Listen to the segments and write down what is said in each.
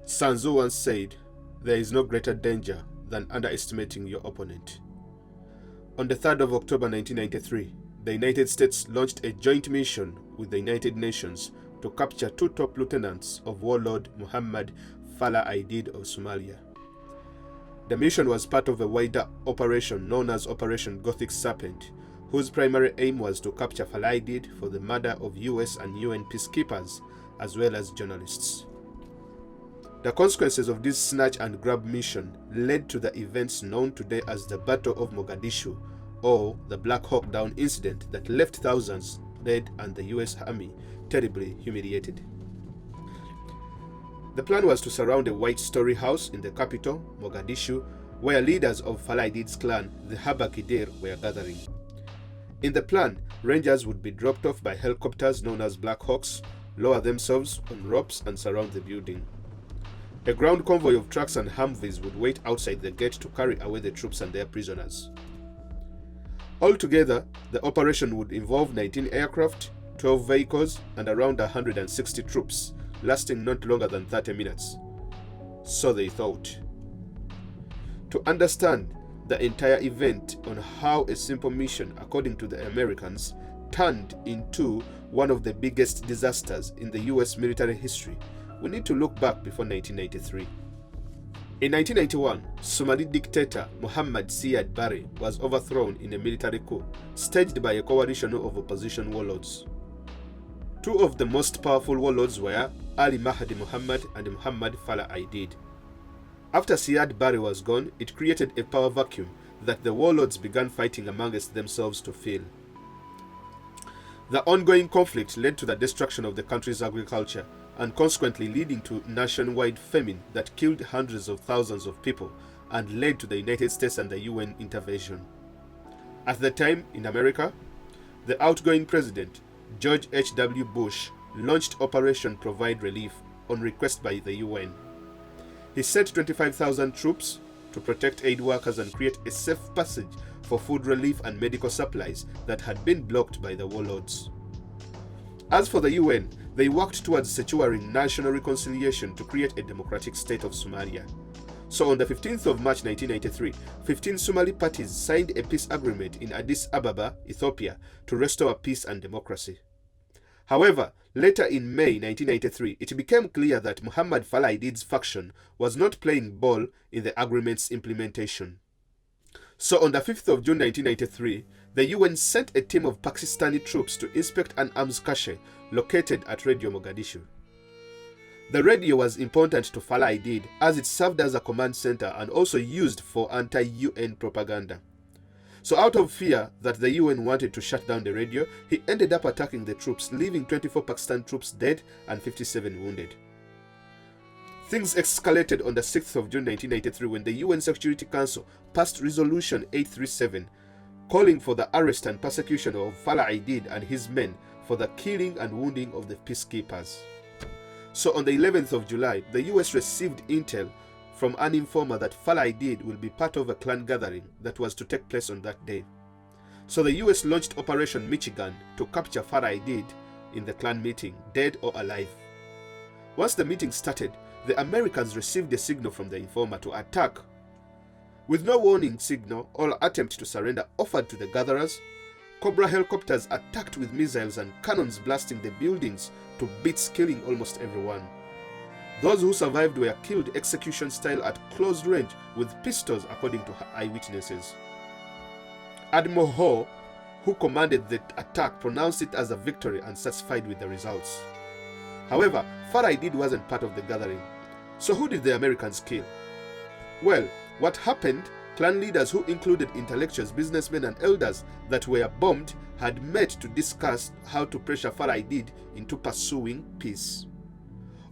Sun Tzu once said, "There is no greater danger than underestimating your opponent." On the 3rd of October 1993, the United States launched a joint mission with the United Nations to capture two top lieutenants of warlord Muhammad Farah Aidid of Somalia. The mission was part of a wider operation known as Operation Gothic Serpent, whose primary aim was to capture Farah Aidid for the murder of US and UN peacekeepers as well as journalists. The consequences of this snatch and grab mission led to the events known today as the Battle of Mogadishu, or the Black Hawk Down incident that left thousands dead and the US Army terribly humiliated. The plan was to surround a white-story house in the capital, Mogadishu, where leaders of Farah Aidid's clan, the Habakidir, were gathering. In the plan, rangers would be dropped off by helicopters known as Black Hawks, lower themselves on ropes and surround the building. A ground convoy of trucks and Humvees would wait outside the gate to carry away the troops and their prisoners. Altogether, the operation would involve 19 aircraft, 12 vehicles, and around 160 troops, lasting not longer than 30 minutes. So they thought. To understand the entire event on how a simple mission, according to the Americans, turned into one of the biggest disasters in the US military history, we need to look back before 1993. In 1991, Somali dictator Muhammad Siad Barre was overthrown in a military coup staged by a coalition of opposition warlords. Two of the most powerful warlords were Ali Mahdi Muhammad and Muhammad Farah Aidid. After Siad Barre was gone, it created a power vacuum that the warlords began fighting amongst themselves to fill. The ongoing conflict led to the destruction of the country's agriculture and consequently leading to nationwide famine that killed hundreds of thousands of people and led to the United States and the UN intervention. At the time, in America, the outgoing president, George H.W. Bush, launched Operation Provide Relief on request by the UN. He sent 25,000 troops to protect aid workers and create a safe passage for food relief and medical supplies that had been blocked by the warlords. As for the UN, they worked towards securing national reconciliation to create a democratic state of Somalia. So on the 15th of March 1993, 15 Somali parties signed a peace agreement in Addis Ababa, Ethiopia, to restore peace and democracy. However, later in May 1993, it became clear that Muhammad Farah Aidid's faction was not playing ball in the agreement's implementation. So on the 5th of June 1993, the UN sent a team of Pakistani troops to inspect an arms cache located at Radio Mogadishu. The radio was important to Farah Aidid as it served as a command center and also used for anti-UN propaganda. So out of fear that the UN wanted to shut down the radio, he ended up attacking the troops, leaving 24 Pakistan troops dead and 57 wounded. Things escalated on the 6th of June 1993 when the UN Security Council passed Resolution 837, calling for the arrest and persecution of Farah Aidid and his men for the killing and wounding of the peacekeepers. So on the 11th of July, the US received intel from an informer that Farah Aidid will be part of a clan gathering that was to take place on that day. So the US launched Operation Michigan to capture Farah Aidid in the clan meeting, dead or alive. Once the meeting started, the Americans received a signal from the informer to attack. With no warning signal or attempt to surrender offered to the gatherers, Cobra helicopters attacked with missiles and cannons blasting the buildings to bits, killing almost everyone. Those who survived were killed execution style at close range with pistols, according to eyewitnesses. Admiral Ho, who commanded the attack, pronounced it as a victory and satisfied with the results. However, Farah Aidid wasn't part of the gathering. So who did the Americans kill? Well, what happened, clan leaders who included intellectuals, businessmen and elders that were bombed had met to discuss how to pressure Farah Aidid into pursuing peace.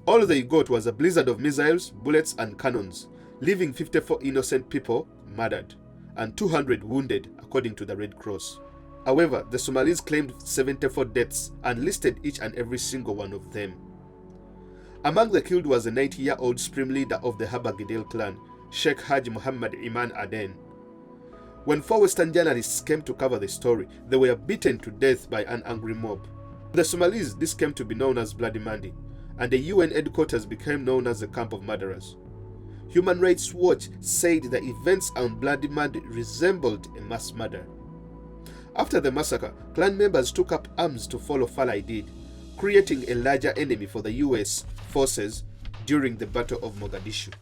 All they got was a blizzard of missiles, bullets and cannons, leaving 54 innocent people murdered and 200 wounded, according to the Red Cross. However, the Somalis claimed 74 deaths and listed each and every single one of them. Among the killed was a 90-year-old supreme leader of the Habagidel clan, Sheikh Haji Muhammad Iman Aden. When 4 Western journalists came to cover the story, they were beaten to death by an angry mob. The Somalis, this came to be known as Bloody Monday, and the UN headquarters became known as the Camp of Murderers. Human Rights Watch said the events on Bloody Monday resembled a mass murder. After the massacre, clan members took up arms to follow Farah Aidid, creating a larger enemy for the US forces during the Battle of Mogadishu.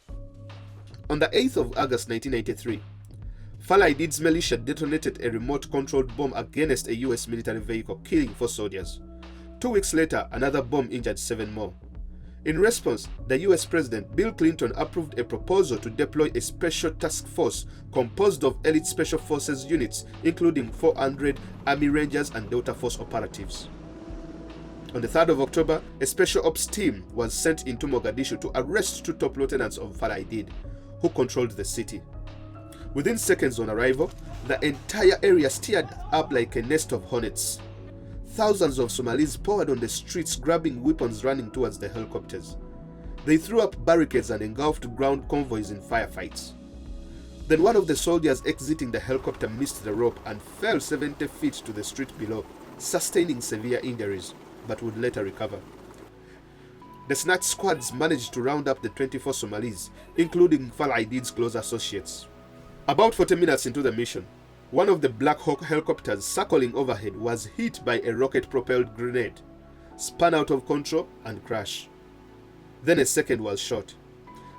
On the 8th of August 1993, Farah Aidid's militia detonated a remote-controlled bomb against a US military vehicle, killing 4 soldiers. 2 weeks later, another bomb injured 7 more. In response, the US President Bill Clinton approved a proposal to deploy a special task force composed of elite special forces units, including 400 Army Rangers and Delta Force operatives. On the 3rd of October, a special ops team was sent into Mogadishu to arrest 2 top lieutenants of Farah Aidid, who controlled the city. Within seconds on arrival, the entire area stirred up like a nest of hornets. Thousands of Somalis poured on the streets, grabbing weapons, running towards the helicopters. They threw up barricades and engulfed ground convoys in firefights. Then one of the soldiers exiting the helicopter missed the rope and fell 70 feet to the street below, sustaining severe injuries, but would later recover. The snatch squads managed to round up the 24 Somalis, including Farah Aidid's close associates. About 40 minutes into the mission, one of the Black Hawk helicopters circling overhead was hit by a rocket-propelled grenade, spun out of control and crashed. Then a second was shot,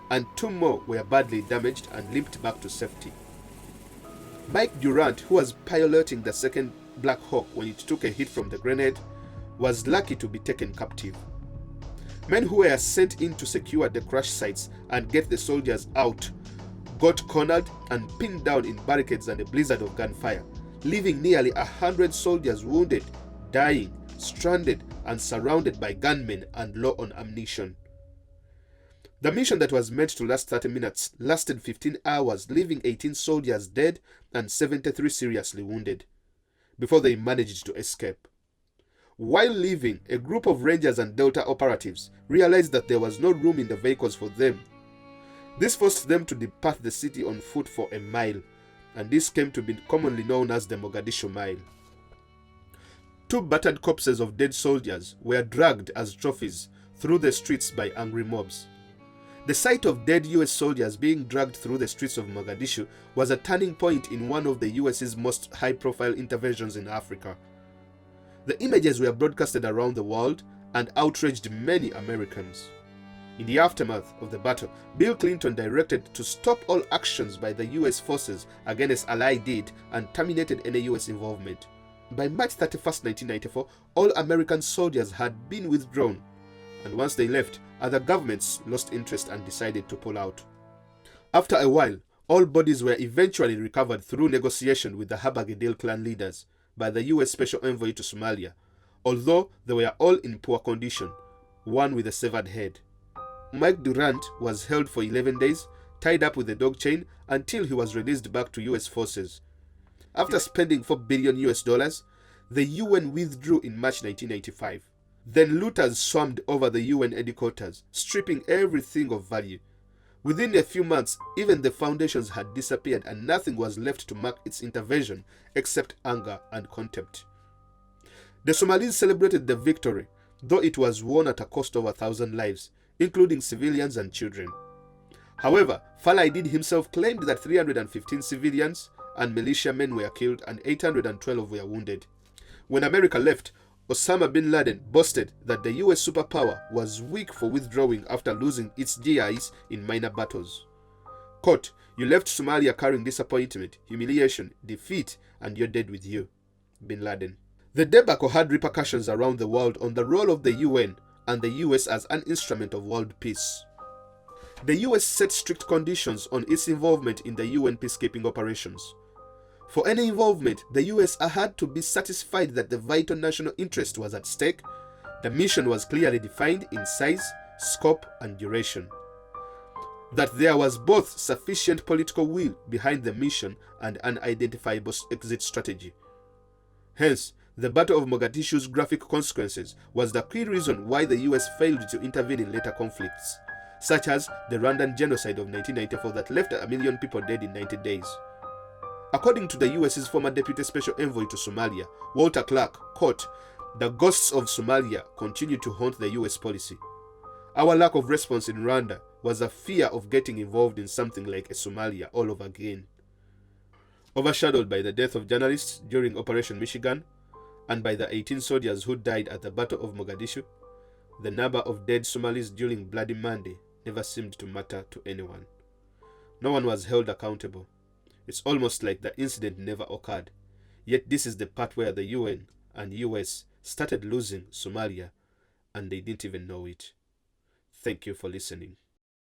and 2 more were badly damaged and limped back to safety. Mike Durant, who was piloting the second Black Hawk when it took a hit from the grenade, was lucky to be taken captive. Men who were sent in to secure the crash sites and get the soldiers out got cornered and pinned down in barricades and a blizzard of gunfire, leaving nearly 100 soldiers wounded, dying, stranded, and surrounded by gunmen and low on ammunition. The mission that was meant to last 30 minutes lasted 15 hours, leaving 18 soldiers dead and 73 seriously wounded, before they managed to escape. While leaving, a group of Rangers and Delta operatives realized that there was no room in the vehicles for them. This forced them to depart the city on foot for a mile, and this came to be commonly known as the Mogadishu Mile. 2 battered corpses of dead soldiers were dragged as trophies through the streets by angry mobs. The sight of dead US soldiers being dragged through the streets of Mogadishu was a turning point in one of the US's most high-profile interventions in Africa. The images were broadcasted around the world and outraged many Americans. In the aftermath of the battle, Bill Clinton directed to stop all actions by the US forces against Farah Aidid and terminated any US involvement. By March 31, 1994, all American soldiers had been withdrawn, and once they left, other governments lost interest and decided to pull out. After a while, all bodies were eventually recovered through negotiation with the Habagedil clan leaders by the US Special Envoy to Somalia, although they were all in poor condition, one with a severed head. Mike Durant was held for 11 days, tied up with a dog chain, until he was released back to US forces. After spending $4 billion, the UN withdrew in March 1995. Then looters swarmed over the UN headquarters, stripping everything of value. Within a few months, even the foundations had disappeared and nothing was left to mark its intervention except anger and contempt. The Somalis celebrated the victory, though it was won at a cost of 1,000 lives, including civilians and children. However, Farah Aidid himself claimed that 315 civilians and militiamen were killed and 812 were wounded. When America left, Osama bin Laden boasted that the US superpower was weak for withdrawing after losing its GIs in minor battles. Quote, "You left Somalia carrying disappointment, humiliation, defeat, and you're dead with you," bin Laden. The debacle had repercussions around the world on the role of the UN and the US as an instrument of world peace. The US set strict conditions on its involvement in the UN peacekeeping operations. For any involvement, the US had to be satisfied that the vital national interest was at stake. The mission was clearly defined in size, scope, and duration. That there was both sufficient political will behind the mission and an identifiable exit strategy. Hence, the Battle of Mogadishu's graphic consequences was the key reason why the US failed to intervene in later conflicts, such as the Rwandan genocide of 1994 that left 1 million people dead in 90 days. According to the US's former Deputy Special Envoy to Somalia, Walter Clark, quote, "The ghosts of Somalia continue to haunt the US policy. Our lack of response in Rwanda was a fear of getting involved in something like a Somalia all over again. Overshadowed by the death of journalists during Operation Michigan and by the 18 soldiers who died at the Battle of Mogadishu, the number of dead Somalis during Bloody Monday never seemed to matter to anyone. No one was held accountable. It's almost like the incident never occurred. Yet this is the part where the UN and US started losing Somalia, and they didn't even know it. Thank you for listening.